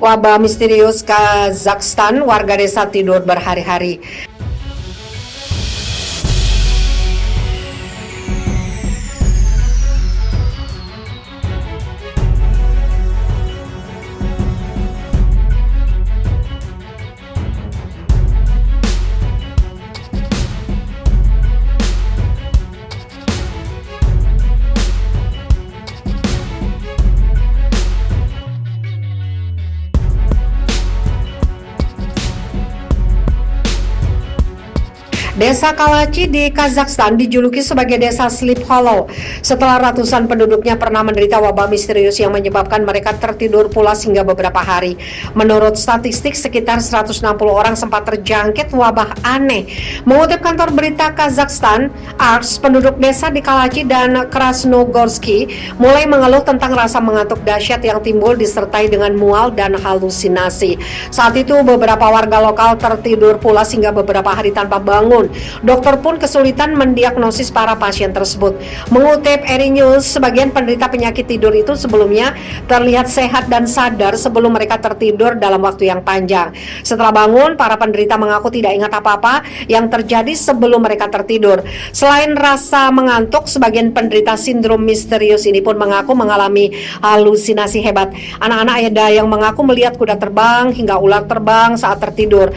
Wabah misterius Kazakhstan, warga desa tidur berhari-hari. Desa Kalachi di Kazakhstan dijuluki sebagai desa Sleep Hollow setelah ratusan penduduknya pernah menderita wabah misterius yang menyebabkan mereka tertidur pulas hingga beberapa hari. Menurut statistik, sekitar 160 orang sempat terjangkit wabah aneh. Mengutip kantor berita Kazakhstan, Ars, penduduk desa di Kalachi dan Krasnogorsky mulai mengeluh tentang rasa mengantuk dahsyat yang timbul disertai dengan mual dan halusinasi. Saat itu beberapa warga lokal tertidur pulas hingga beberapa hari tanpa bangun. Dokter pun kesulitan mendiagnosis para pasien tersebut. Mengutip Eri News, sebagian penderita penyakit tidur itu sebelumnya terlihat sehat dan sadar sebelum mereka tertidur dalam waktu yang panjang. Setelah bangun, para penderita mengaku tidak ingat apa-apa yang terjadi sebelum mereka tertidur. Selain rasa mengantuk, sebagian penderita sindrom misterius ini pun mengaku mengalami halusinasi hebat. Anak-anak ada yang mengaku melihat kuda terbang hingga ular terbang saat tertidur.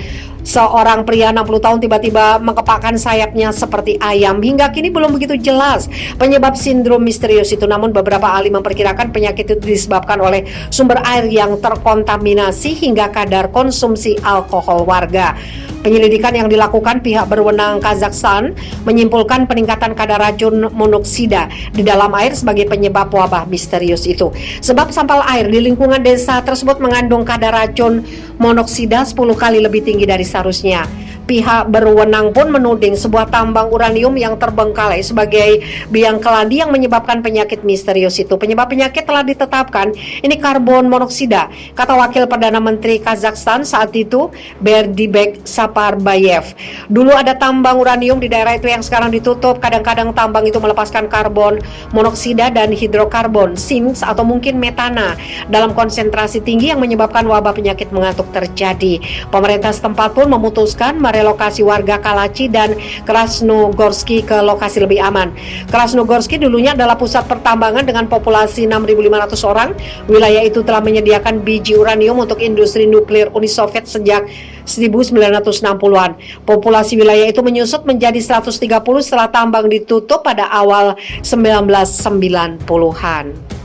Seorang pria 60 tahun tiba-tiba mengepakkan sayapnya seperti ayam. Hingga kini belum begitu jelas penyebab sindrom misterius itu, namun beberapa ahli memperkirakan penyakit itu disebabkan oleh sumber air yang terkontaminasi hingga kadar konsumsi alkohol warga. Penyelidikan yang dilakukan pihak berwenang Kazakhstan menyimpulkan peningkatan kadar racun monoksida di dalam air sebagai penyebab wabah misterius itu. Sebab sampel air di lingkungan desa tersebut mengandung kadar racun monoksida 10 kali lebih tinggi dari seharusnya. Pihak berwenang pun menuding sebuah tambang uranium yang terbengkalai sebagai biang keladi yang menyebabkan penyakit misterius itu. Penyebab penyakit telah ditetapkan, ini karbon monoksida, kata Wakil Perdana Menteri Kazakhstan saat itu, Berdibek Saparbayev. Dulu ada tambang uranium di daerah itu yang sekarang ditutup. Kadang-kadang tambang itu melepaskan karbon monoksida dan hidrokarbon, SINX atau mungkin metana dalam konsentrasi tinggi yang menyebabkan wabah penyakit mengantuk terjadi. Pemerintah setempat pun memutuskan relokasi warga Kalachi dan Krasnogorsky ke lokasi lebih aman. Krasnogorsky dulunya adalah pusat pertambangan dengan populasi 6.500 orang. Wilayah itu telah menyediakan biji uranium untuk industri nuklir Uni Soviet sejak 1960-an. Populasi wilayah itu menyusut menjadi 130 setelah tambang ditutup pada awal 1990-an.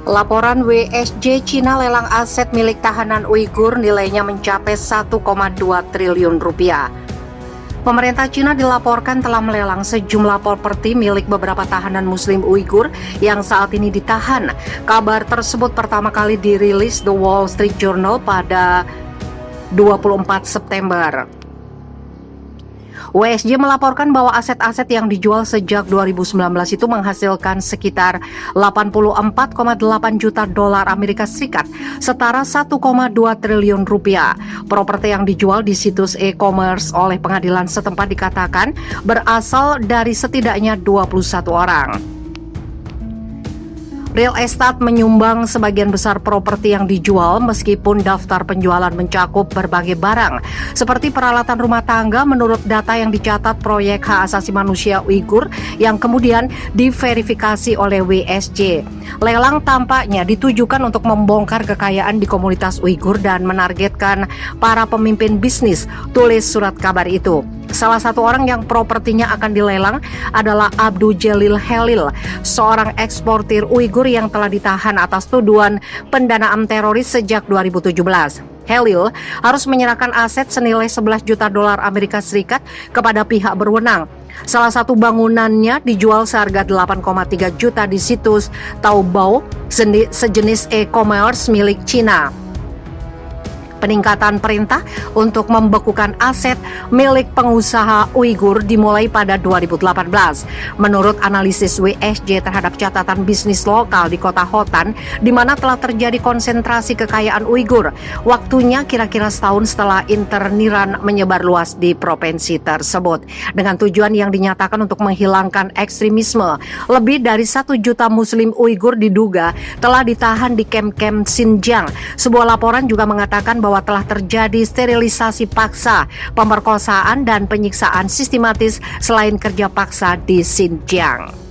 Laporan WSJ, Cina lelang aset milik tahanan Uighur nilainya mencapai 1,2 triliun rupiah. Pemerintah Cina dilaporkan telah melelang sejumlah properti milik beberapa tahanan Muslim Uighur yang saat ini ditahan. Kabar tersebut pertama kali dirilis The Wall Street Journal pada 24 September. WSJ melaporkan bahwa aset-aset yang dijual sejak 2019 itu menghasilkan sekitar 84,8 juta dolar Amerika Serikat, setara 1,2 triliun rupiah. Properti yang dijual di situs e-commerce oleh pengadilan setempat dikatakan berasal dari setidaknya 21 orang. Real estate menyumbang sebagian besar properti yang dijual meskipun daftar penjualan mencakup berbagai barang seperti peralatan rumah tangga menurut data yang dicatat proyek hak asasi manusia Uighur yang kemudian diverifikasi oleh WSJ. Lelang tampaknya ditujukan untuk membongkar kekayaan di komunitas Uighur dan menargetkan para pemimpin bisnis, tulis surat kabar itu. Salah satu orang yang propertinya akan dilelang adalah Abdul Jalil Halil, seorang eksportir Uighur yang telah ditahan atas tuduhan pendanaan teroris sejak 2017. Halil harus menyerahkan aset senilai 11 juta dolar Amerika Serikat kepada pihak berwenang. Salah satu bangunannya dijual seharga 8,3 juta di situs Taobao, sejenis e-commerce milik Cina. Peningkatan perintah untuk membekukan aset milik pengusaha Uighur dimulai pada 2018. Menurut analisis WSJ terhadap catatan bisnis lokal di kota Hotan, di mana telah terjadi konsentrasi kekayaan Uighur, waktunya kira-kira setahun setelah interniran menyebar luas di provinsi tersebut. Dengan tujuan yang dinyatakan untuk menghilangkan ekstremisme, lebih dari 1 juta Muslim Uighur diduga telah ditahan di kamp-kamp Xinjiang. Sebuah laporan juga mengatakan bahwa telah terjadi sterilisasi paksa, pemerkosaan, dan penyiksaan sistematis selain kerja paksa di Xinjiang.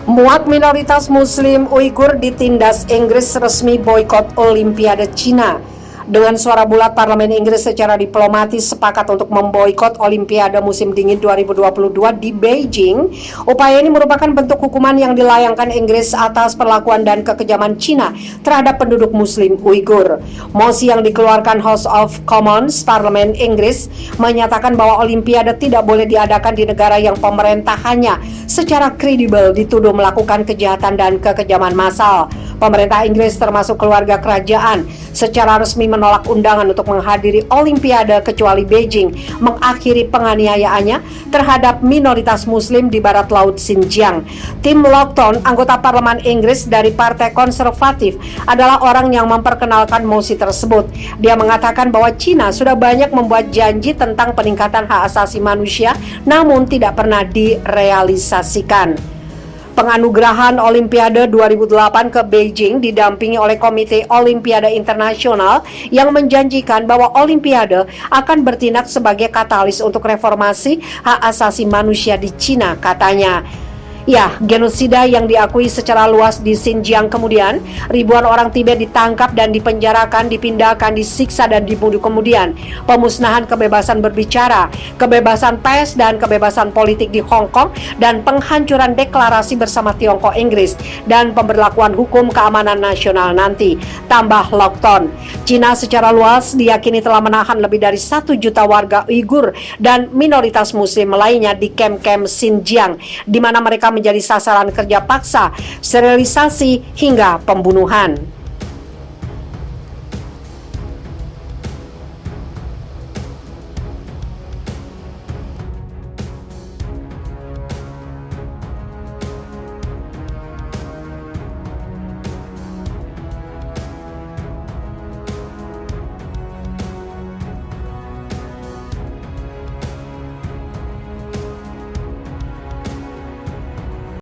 Muat minoritas Muslim Uighur ditindas Inggris resmi boikot Olimpiade Cina. Dengan suara bulat, Parlemen Inggris secara diplomatis sepakat untuk memboikot Olimpiade musim dingin 2022 di Beijing. Upaya ini merupakan bentuk hukuman yang dilayangkan Inggris atas perlakuan dan kekejaman Cina terhadap penduduk Muslim Uighur. Mosi yang dikeluarkan House of Commons Parlemen Inggris menyatakan bahwa Olimpiade tidak boleh diadakan di negara yang pemerintahannya secara kredibel dituduh melakukan kejahatan dan kekejaman massal. Pemerintah Inggris termasuk keluarga kerajaan secara resmi menolak undangan untuk menghadiri Olimpiade kecuali Beijing mengakhiri penganiayaannya terhadap minoritas Muslim di barat laut Xinjiang. Tim Lockton, anggota Parlemen Inggris dari Partai Konservatif, adalah orang yang memperkenalkan mosi tersebut. Dia mengatakan bahwa Cina sudah banyak membuat janji tentang peningkatan hak asasi manusia, namun tidak pernah direalisasikan. Penganugerahan Olimpiade 2008 ke Beijing didampingi oleh Komite Olimpiade Internasional yang menjanjikan bahwa Olimpiade akan bertindak sebagai katalis untuk reformasi hak asasi manusia di Cina, katanya. Ya, genosida yang diakui secara luas di Xinjiang kemudian, ribuan orang Tibet ditangkap dan dipenjarakan, dipindahkan, disiksa dan dibunuh kemudian. Pemusnahan kebebasan berbicara, kebebasan pers dan kebebasan politik di Hong Kong, dan penghancuran deklarasi bersama Tiongkok Inggris, dan pemberlakuan hukum keamanan nasional nanti. Tambah lockdown. Cina secara luas diyakini telah menahan lebih dari 1 juta warga Uighur dan minoritas Muslim lainnya di kamp-kamp Xinjiang, di mana mereka menjadi sasaran kerja paksa, sterilisasi, hingga pembunuhan.